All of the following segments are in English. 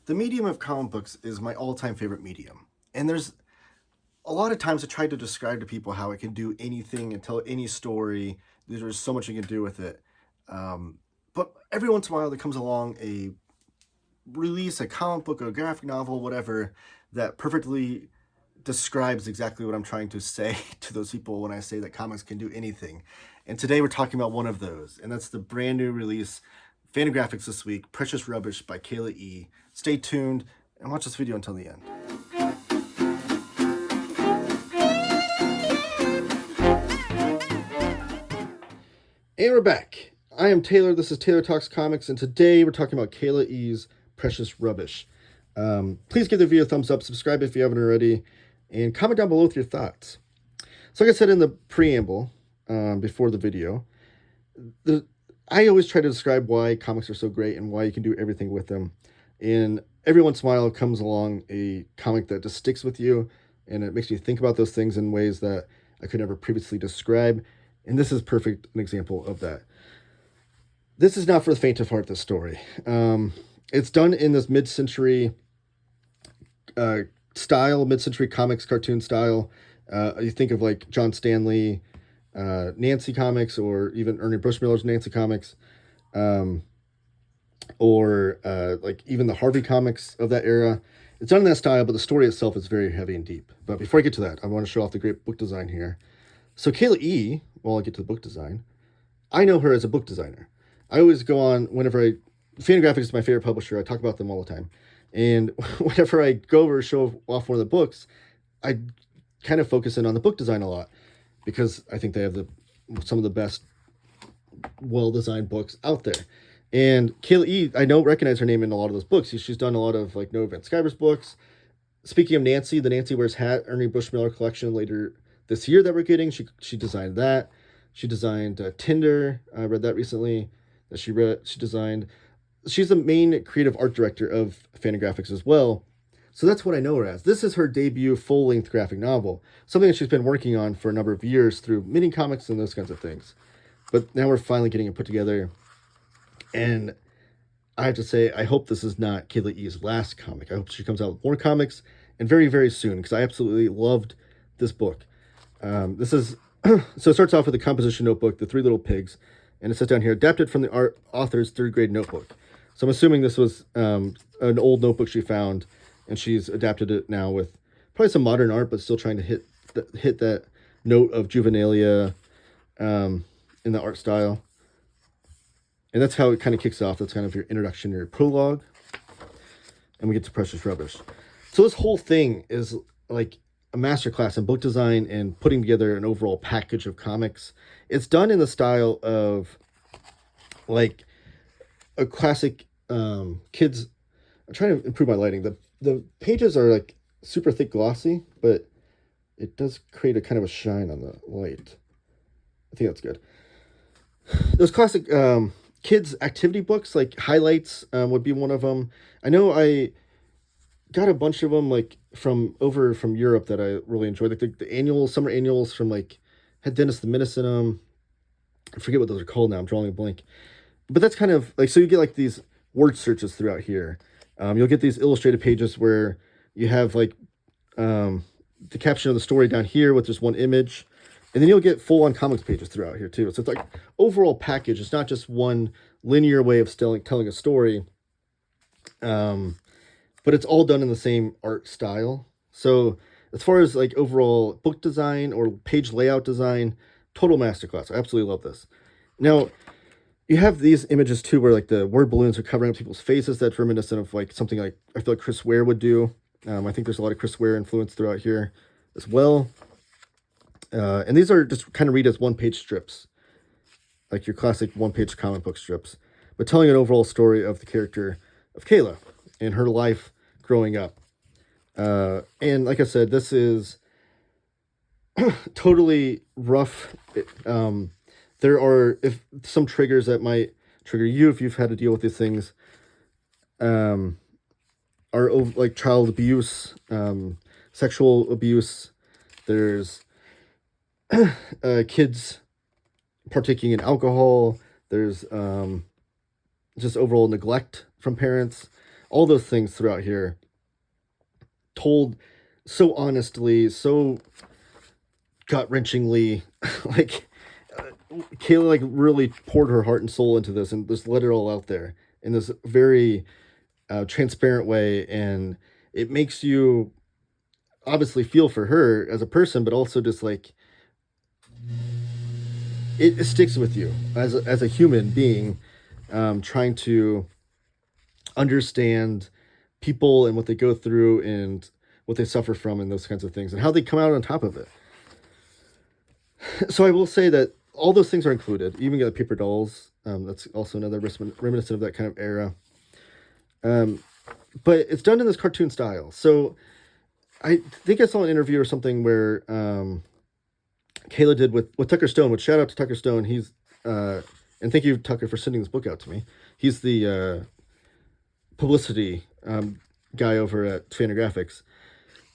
The medium of comic books is my all-time favorite medium. And there's a lot of times I try to describe to people how it can do anything and tell any story. There's so much you can do with it. But every once in a while there comes along a release, a comic book, a graphic novel, whatever, that perfectly describes exactly what I'm trying to say to those people when I say that comics can do anything. And today we're talking about one of those, and that's the brand new release, Fantagraphics this week, Precious Rubbish by Kayla E. Stay tuned and watch this video until the end. And we're back. I am Taylor, this is Taylor Talks Comics, and today we're talking about Kayla E's Precious Rubbish. Please give the video a thumbs up, subscribe if you haven't already, and comment down below with your thoughts. So like I said in the preamble, before the video, I always try to describe why comics are so great and why you can do everything with them. And every once in a while comes along a comic that just sticks with you, and it makes you think about those things in ways that I could never previously describe. And this is perfect an example of that. This is not for the faint of heart, this story. It's done in this mid-century style, mid-century comics cartoon style. You think of like John Stanley, Nancy comics, or even Ernie Bushmiller's Nancy comics, or like even the Harvey comics of that era. It's done in that style, but the story itself is very heavy and deep. But before I get to that, I want to show off the great book design here. So Kayla E., while I get to the book design, I know her as a book designer. I always go on, whenever Fantagraphics is my favorite publisher, I talk about them all the time. And whenever I go over to show off one of the books, I kind of focus in on the book design a lot, because I think they have some of the best well-designed books out there. And Kayla E., I recognize her name in a lot of those books. She's done a lot of like Noah Van Sciver's books. Speaking of Nancy, the Nancy Wears Hat, Ernie Bushmiller collection later this year that we're getting, she designed that. She designed Tinder. I read that recently. That she designed. She's the main creative art director of Fantagraphics as well. So that's what I know her as. This is her debut full-length graphic novel, something that she's been working on for a number of years through mini comics and those kinds of things. But now we're finally getting it put together. And I have to say, I hope this is not Kayla E's last comic. I hope she comes out with more comics, and very, very soon, because I absolutely loved this book. This is so it starts off with a composition notebook, The Three Little Pigs, and it says down here, adapted from the author's third grade notebook. So I'm assuming this was an old notebook she found, and she's adapted it now with probably some modern art, but still trying to hit that note of juvenilia in the art style. And that's how it kind of kicks off. That's kind of your introduction, your prologue, and we get to Precious Rubbish. So this whole thing is like a masterclass in book design and putting together an overall package of comics. It's done in the style of like a classic kids. I'm trying to improve my lighting. The pages are like super thick glossy, but it does create a kind of a shine on the light. I think that's good. Those classic kids activity books, like Highlights would be one of them. I know I got a bunch of them like from Europe that I really enjoyed, like the annuals, summer annuals from like had Dennis the Menace in them. I forget what those are called now. I'm drawing a blank. But that's kind of like, so you get like these word searches throughout here. You'll get these illustrated pages where you have like the caption of the story down here with just one image. And then you'll get full-on comics pages throughout here too. So it's like overall package. It's not just one linear way of telling a story. But it's all done in the same art style. So as far as like overall book design or page layout design, total masterclass. I absolutely love this. Now, you have these images too where like the word balloons are covering up people's faces. That's reminiscent of like something like I feel like Chris Ware would do. I think there's a lot of Chris Ware influence throughout here as well. And these are just kind of read as one-page strips, like your classic one-page comic book strips, but telling an overall story of the character of Kayla and her life growing up. And like I said, this is totally rough. There are some triggers that might trigger you if you've had to deal with these things. Are like child abuse, sexual abuse. There's kids partaking in alcohol. There's just overall neglect from parents. all those things throughout here, told so honestly, so gut-wrenchingly. Like, Kayla like really poured her heart and soul into this and just let it all out there in this very transparent way, and it makes you obviously feel for her as a person, but also just like it sticks with you as a human being, trying to understand people and what they go through and what they suffer from and those kinds of things and how they come out on top of it. So I will say that all those things are included. You even got the paper dolls. That's also another reminiscent of that kind of era. But it's done in this cartoon style. So I think I saw an interview or something where Kayla did with Tucker Stone, which shout out to Tucker Stone. He's, and thank you, Tucker, for sending this book out to me. He's the publicity guy over at Fantagraphics.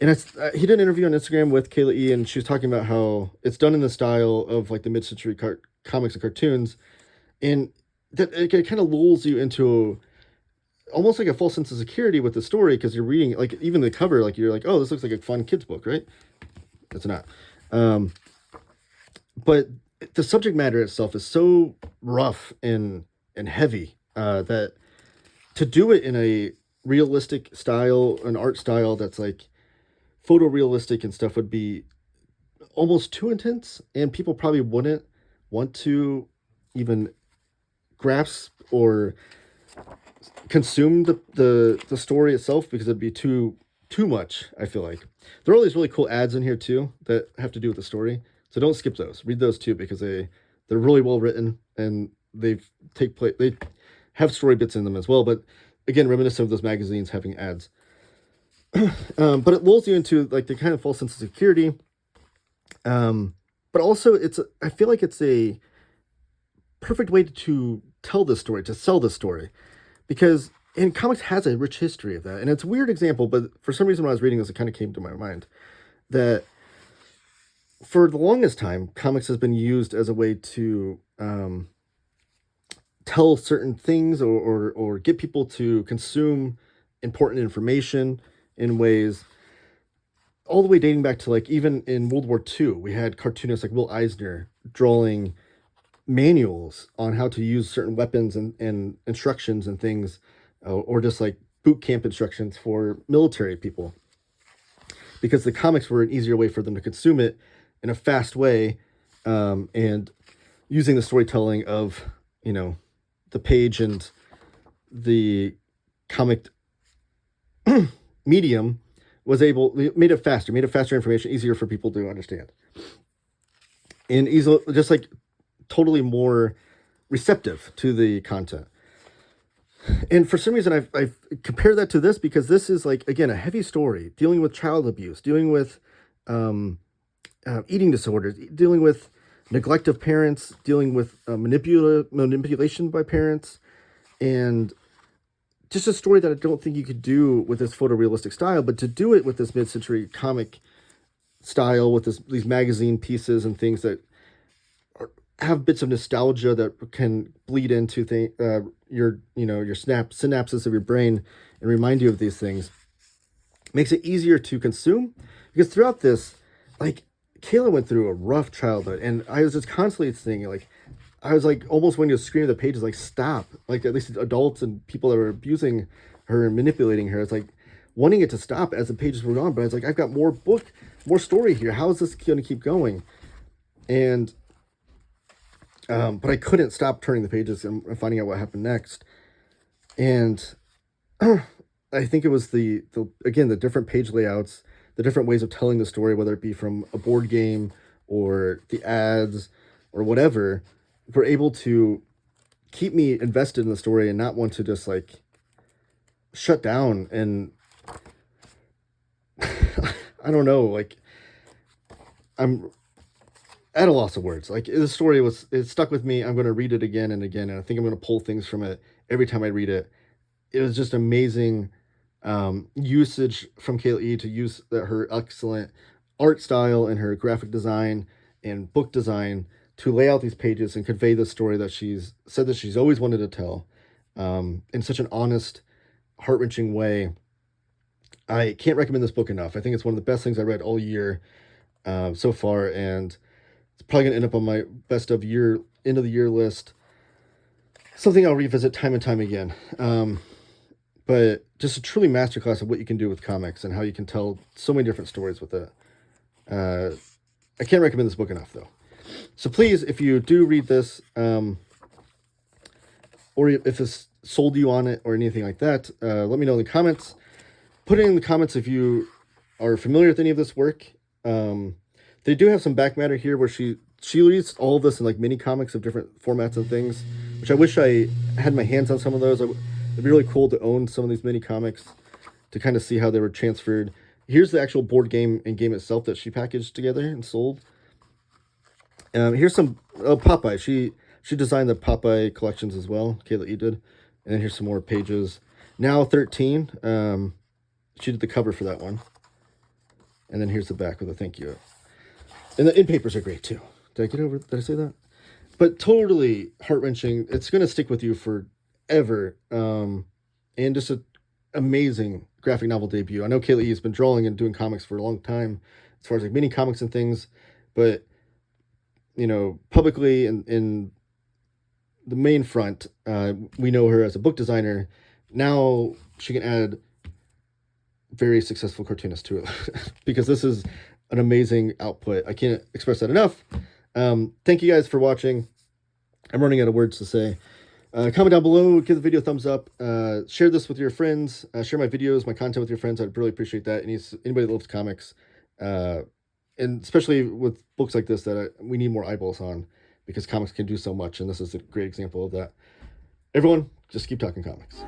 And he did an interview on Instagram with Kayla E, and she was talking about how it's done in the style of like the mid-century comics and cartoons, and that it kind of lulls you into almost like a false sense of security with the story because you're reading like even the cover, like you're like, oh, this looks like a fun kids book, right? It's not. But the subject matter itself is so rough and heavy that to do it in a realistic style, an art style that's like photorealistic and stuff would be almost too intense, and people probably wouldn't want to even grasp or consume the story itself because it'd be too much. I feel like there are all these really cool ads in here too that have to do with the story, so don't skip those. Read those too because they're really well written and they have story bits in them as well. But again, reminiscent of those magazines having ads. But it lulls you into like the kind of false sense of security. But also I feel like it's a perfect way to tell this story, to sell this story, because comics has a rich history of that. And it's a weird example, but for some reason when I was reading this, it kind of came to my mind that for the longest time, comics has been used as a way to tell certain things or get people to consume important information in ways all the way dating back to like even in World War II, we had cartoonists like Will Eisner drawing manuals on how to use certain weapons and instructions and things, or just like boot camp instructions for military people, because the comics were an easier way for them to consume it in a fast way, and using the storytelling of the page and the comic medium made it faster information, easier for people to understand, and easily just like totally more receptive to the content. And for some reason I've compared that to this because this is like, again, a heavy story dealing with child abuse, dealing with eating disorders, dealing with neglect of parents, dealing with manipulation by parents, and just a story that I don't think you could do with this photorealistic style, but to do it with this mid-century comic style, with these magazine pieces and things that have bits of nostalgia that can bleed into your synapses of your brain and remind you of these things, makes it easier to consume. Because throughout this, like, Kayla went through a rough childhood, and I was just constantly thinking, like, I was like almost wanting to scream at the pages, like, stop. Like, at least adults and people that were abusing her and manipulating her, it's like wanting it to stop as the pages were on. But I was like, I've got more story here. How is this going to keep going? And but I couldn't stop turning the pages and finding out what happened next. And I think it was the different page layouts, the different ways of telling the story, whether it be from a board game or the ads or whatever, were able to keep me invested in the story and not want to just like shut down. And I don't know, like, I'm at a loss of words. Like, the story it stuck with me. I'm going to read it again and again, and I think I'm going to pull things from it every time I read it. It was just amazing usage from Kayla E to use her excellent art style and her graphic design and book design to lay out these pages and convey the story that she's said that she's always wanted to tell, in such an honest, heart-wrenching way. I can't recommend this book enough. I think it's one of the best things I read all year so far, and it's probably going to end up on my best of year, end of the year list. Something I'll revisit time and time again. But just a truly masterclass of what you can do with comics and how you can tell so many different stories with it. I can't recommend this book enough, though. So please, if you do read this, or if it's sold you on it or anything like that, let me know in the comments. Put it in the comments if you are familiar with any of this work. They do have some back matter here where she released all of this in like mini comics of different formats and things, which I wish I had my hands on some of those. It'd be really cool to own some of these mini comics to kind of see how they were transferred. Here's the actual board game and game itself that she packaged together and sold. Here's some Popeye. She designed the Popeye collections as well. Kayla E did. And then here's some more pages. Now 13. She did the cover for that one. And then here's the back with a thank you. And the in papers are great too. Did I say that? But totally heart-wrenching. It's going to stick with you forever. And just an amazing graphic novel debut. I know Kayla E has been drawing and doing comics for a long time, as far as like mini comics and things. But, you know, publicly in the main front, we know her as a book designer. Now she can add very successful cartoonist to it because this is an amazing output. I can't express that enough. Thank you guys for watching. I'm running out of words to say. Comment down below, give the video a thumbs up, share this with your friends, share my videos, my content with your friends. I'd really appreciate that. Anybody that loves comics, and especially with books like this that we need more eyeballs on, because comics can do so much, and this is a great example of that. Everyone, just keep talking comics.